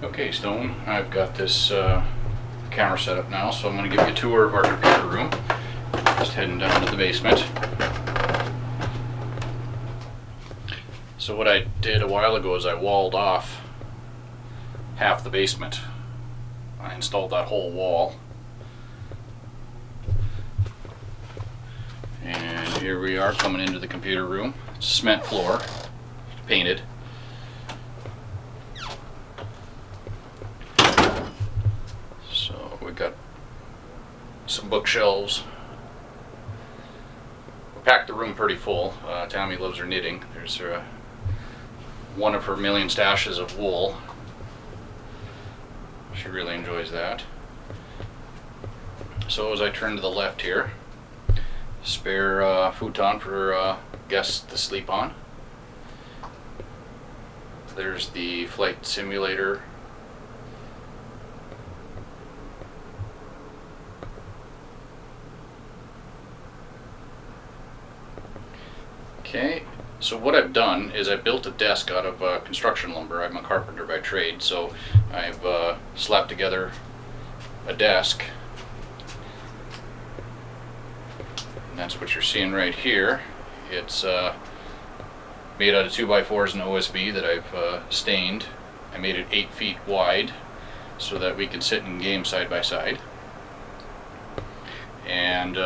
Okay, Stone, I've got this camera set up now, so I'm going to give you a tour of our computer room. Just heading down to the basement. So what I did a while ago is I walled off half the basement. I installed that whole wall. And here we are coming into the computer room. It's a cement floor, painted. So we got some bookshelves. We packed the room pretty full. Tammy loves her knitting. There's one of her million stashes of wool. She really enjoys that. So as I turn to the left here, spare futon for guests to sleep on. There's the flight simulator. Okay, so what I've done is I built a desk out of construction lumber. I'm a carpenter by trade, so I've slapped together a desk. And that's what you're seeing right here. It's made out of 2x4s and OSB that I've stained. I made it 8 feet wide so that we can sit and game side by side. And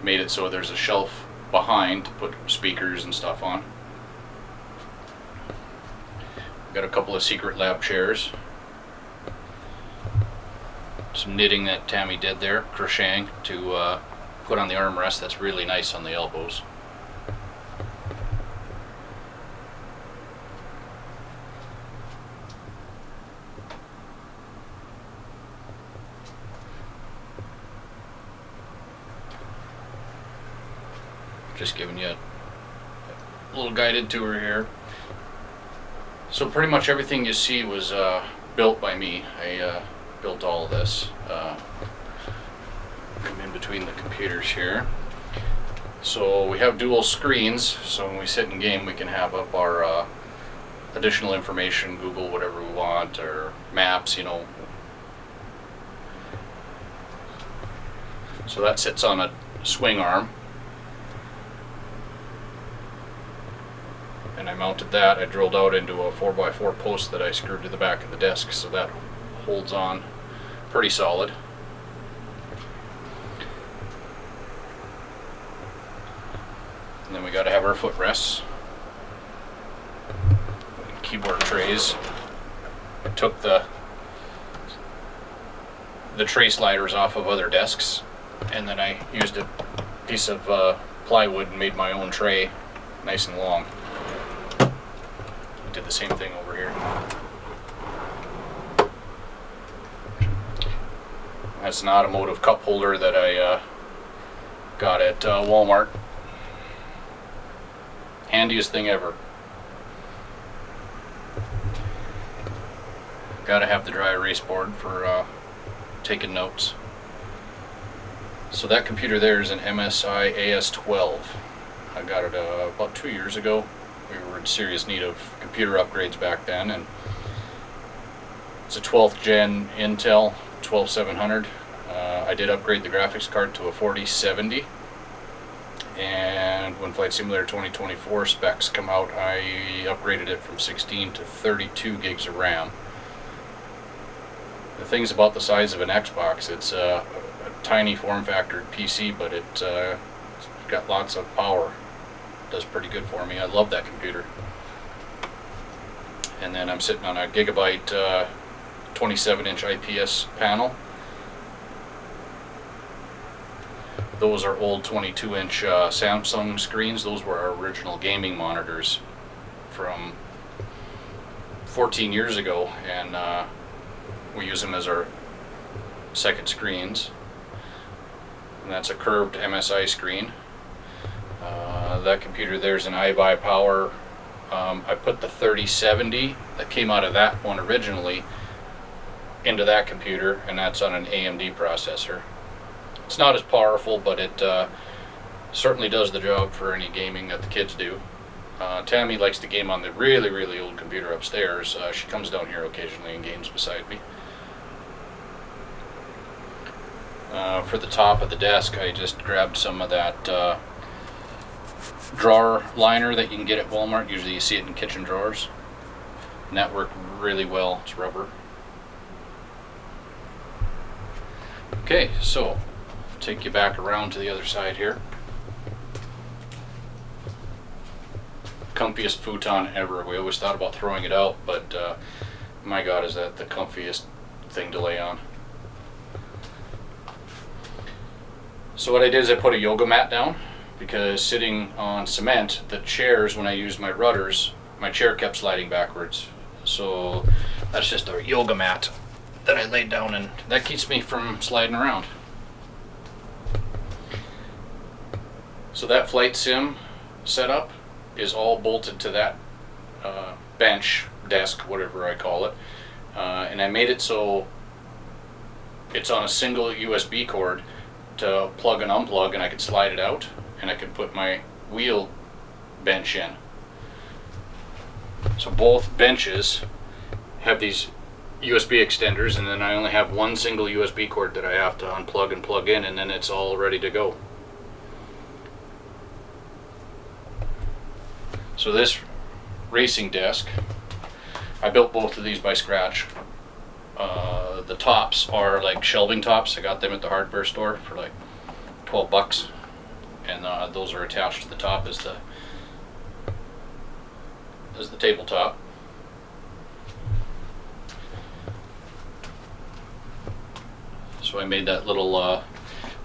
made it so there's a shelf behind to put speakers and stuff on. Got a couple of secret lab chairs. Some knitting that Tammy did there, crocheting to put on the armrest. That's really nice on the elbows. Just giving you a little guided tour here. So pretty much everything you see was built by me. I built all of this. I'm in between the computers here. So we have dual screens, so when we sit in game we can have up our additional information, Google whatever we want, or maps, you know. So that sits on a swing arm. And I mounted that. I drilled out into a 4x4 post that I screwed to the back of the desk, so that holds on pretty solid. And then we got to have our footrests and keyboard trays. I took the tray sliders off of other desks, and then I used a piece of plywood and made my own tray, nice and long. Did the same thing over here. That's an automotive cup holder that I got at Walmart. Handiest thing ever. Gotta have the dry erase board for taking notes. So that computer there is an MSI AS12. I got it about 2 years ago. We were in serious need of computer upgrades back then, and it's a 12th gen Intel 12700. I did upgrade the graphics card to a 4070, and when Flight Simulator 2024 specs come out, I upgraded it from 16 to 32 gigs of RAM. The thing's about the size of an Xbox. It's a tiny form factor PC, but it's got lots of power. Does pretty good for me. I love that computer. And then I'm sitting on a Gigabyte 27-inch IPS panel. Those are old 22-inch Samsung screens. Those were our original gaming monitors from 14 years ago, and we use them as our second screens. And that's a curved MSI screen. That computer there's an iBuyPower. I put the 3070 that came out of that one originally into that computer, and that's on an AMD processor. It's not as powerful, but it certainly does the job for any gaming that the kids do. Tammy likes to game on the really, really old computer upstairs. She comes down here occasionally and games beside me. For the top of the desk, I just grabbed some of that drawer liner that you can get at Walmart. Usually you see it in kitchen drawers. And that worked really well. It's rubber. Okay, so take you back around to the other side here. Comfiest futon ever. We always thought about throwing it out, but my God, is that the comfiest thing to lay on. So what I did is I put a yoga mat down, because sitting on cement, the chairs, when I used my rudders, my chair kept sliding backwards. So that's just a yoga mat that I laid down, and that keeps me from sliding around. So that flight sim setup is all bolted to that bench, desk, whatever I call it. And I made it so it's on a single USB cord to plug and unplug, and I could slide it out, and I could put my wheel bench in. So both benches have these USB extenders, and then I only have one single USB cord that I have to unplug and plug in, and then it's all ready to go. So this racing desk, I built both of these by scratch. The tops are like shelving tops. I got them at the hardware store for like $12, and those are attached to the top as the tabletop. So I made that little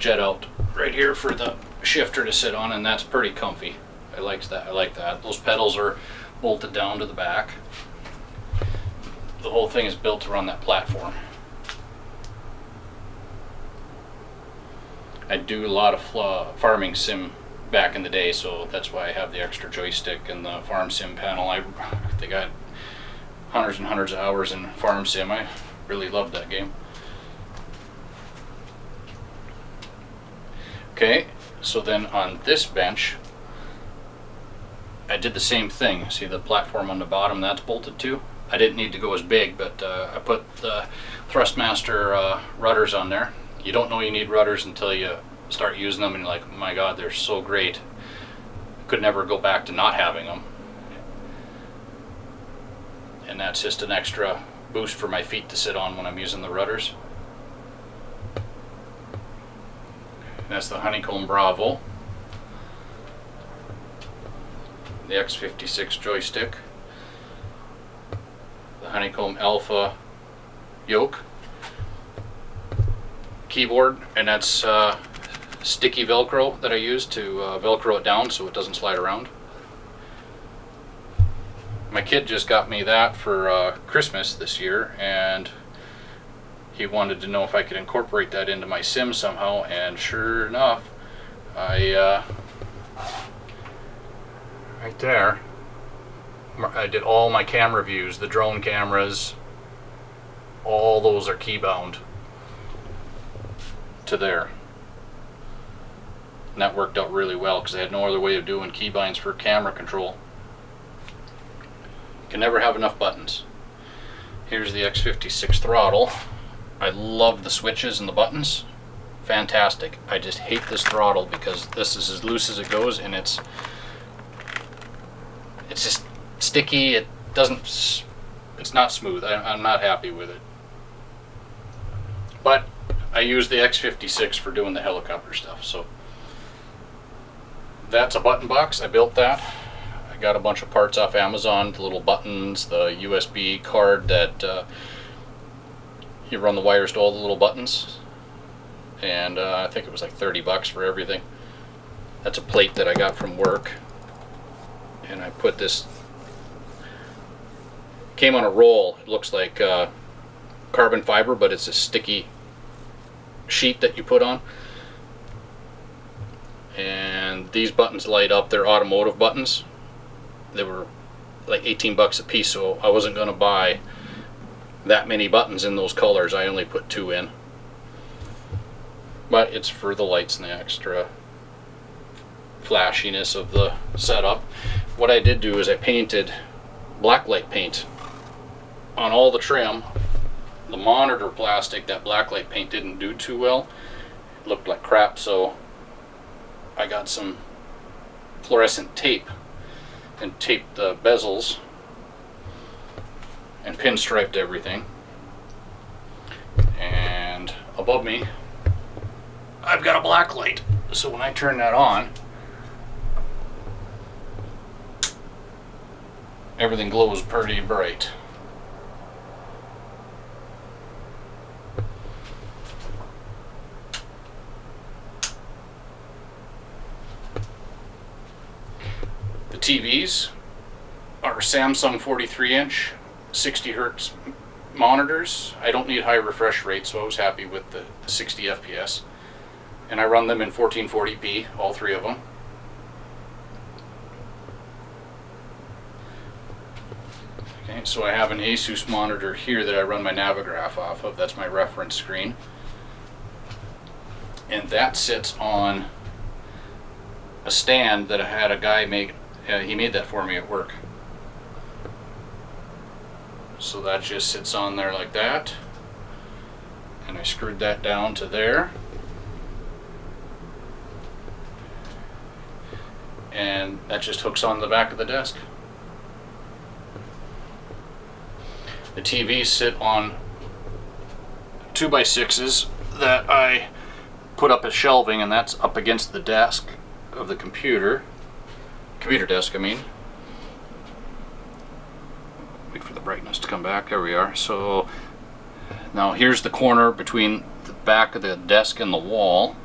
jet out right here for the shifter to sit on, and that's pretty comfy. I like that. Those pedals are bolted down to the back. The whole thing is built to run that platform. I do a lot of farming sim back in the day, so that's why I have the extra joystick and the farm sim panel. I think I had hundreds and hundreds of hours in farm sim. I really loved that game. Okay, so then on this bench, I did the same thing. See the platform on the bottom, that's bolted to? I didn't need to go as big, but I put the Thrustmaster rudders on there. You don't know you need rudders until you start using them, and you're like, oh my God, they're so great. I could never go back to not having them. And that's just an extra boost for my feet to sit on when I'm using the rudders. And that's the Honeycomb Bravo. The X56 joystick. The Honeycomb Alpha yoke. Keyboard, and that's sticky Velcro that I use to Velcro it down so it doesn't slide around. My kid just got me that for Christmas this year, and he wanted to know if I could incorporate that into my sim somehow, and sure enough, right there, I did all my camera views, the drone cameras, all those are key bound to there. And that worked out really well because I had no other way of doing keybinds for camera control. You can never have enough buttons. Here's the X56 throttle. I love the switches and the buttons. Fantastic. I just hate this throttle because this is as loose as it goes, and it's just sticky. It's not smooth. I'm not happy with it. But I use the X56 for doing the helicopter stuff. So that's a button box. I built that. I got a bunch of parts off Amazon, the little buttons, the USB card that you run the wires to all the little buttons, and I think it was like $30 for everything. That's a plate that I got from work, and I put this, came on a roll. It looks like carbon fiber, but it's a sticky sheet that you put on, and these buttons light up. They're automotive buttons. They were like $18 a piece, so I wasn't going to buy that many buttons in those colors. I only put 2 in, but it's for the lights and the extra flashiness of the setup. what I did do is I painted blacklight paint on all the trim. The monitor plastic, that blacklight paint didn't do too well. It looked like crap, so I got some fluorescent tape and taped the bezels and pinstriped everything. And above me, I've got a black light. So when I turn that on, everything glows pretty bright. The TVs are Samsung 43-inch, 60 hertz monitors. I don't need high refresh rate, so I was happy with the 60 FPS. And I run them in 1440p, all three of them. Okay, so I have an Asus monitor here that I run my Navigraph off of. That's my reference screen. And that sits on a stand that I had a guy make. He made that for me at work. So that just sits on there like that. And I screwed that down to there. And that just hooks on the back of the desk. The TVs sit on 2x6s that I put up as shelving, and that's up against the desk of the computer desk, I mean. Wait for the brightness to come back. There we are. So now here's the corner between the back of the desk and the wall.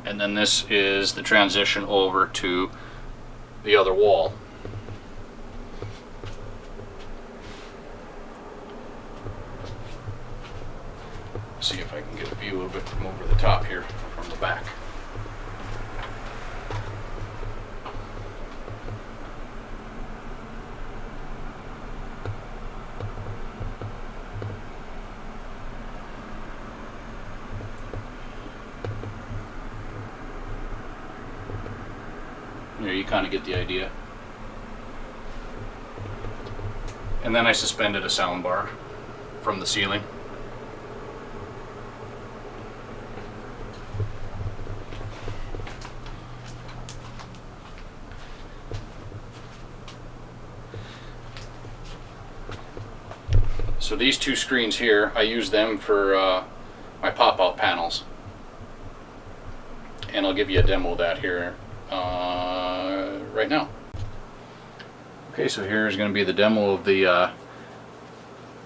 And then this is the transition over to the other wall. See if I can get a view of it from over the top here, from the back. There, you kind of get the idea. And then I suspended a sound bar from the ceiling. So these two screens here, I use them for my pop-out panels. And I'll give you a demo of that here right now. Okay, so here's going to be the demo of the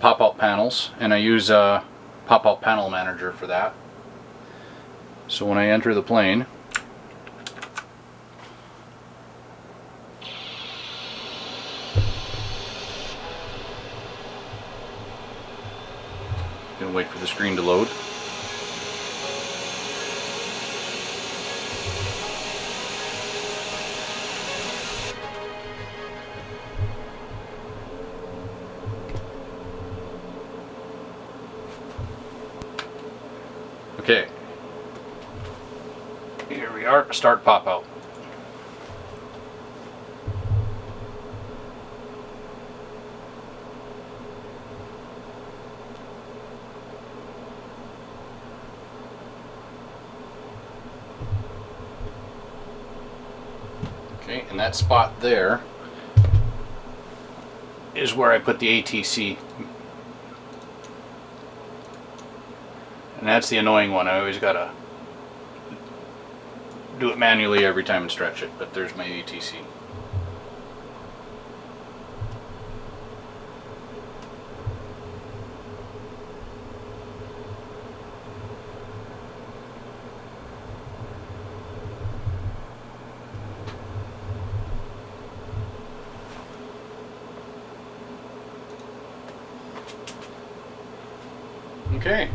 pop-out panels, and I use Pop-Out Panel Manager for that. So when I enter the plane, gonna wait for the screen to load. Okay, here we are, start pop out. Okay, and that spot there is where I put the ATC. And that's the annoying one. I always gotta do it manually every time and stretch it, but there's my ATC. Okay.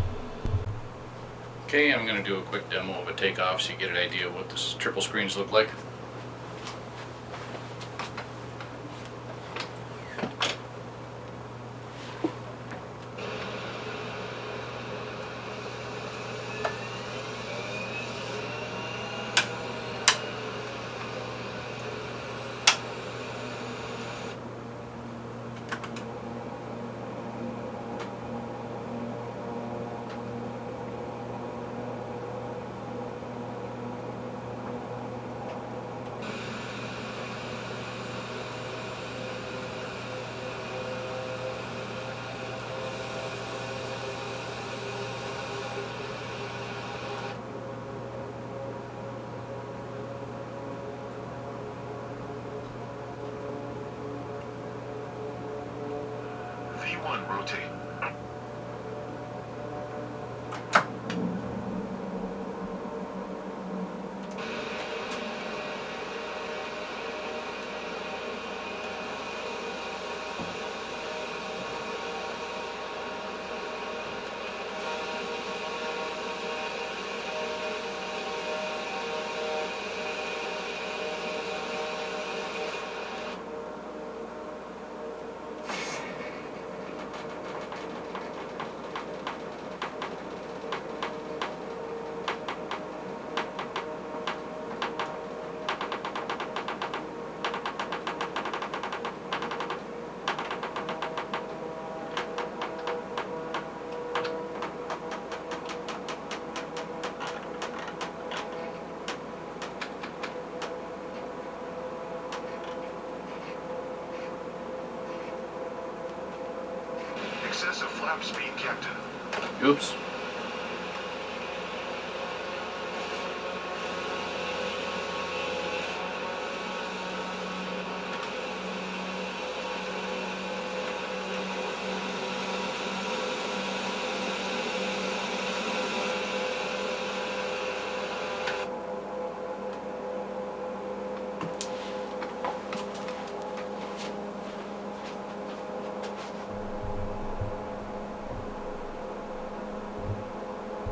Okay, I'm going to do a quick demo of a takeoff so you get an idea of what this triple screens look like. 21, rotate. Excessive flap speed, Captain. Oops.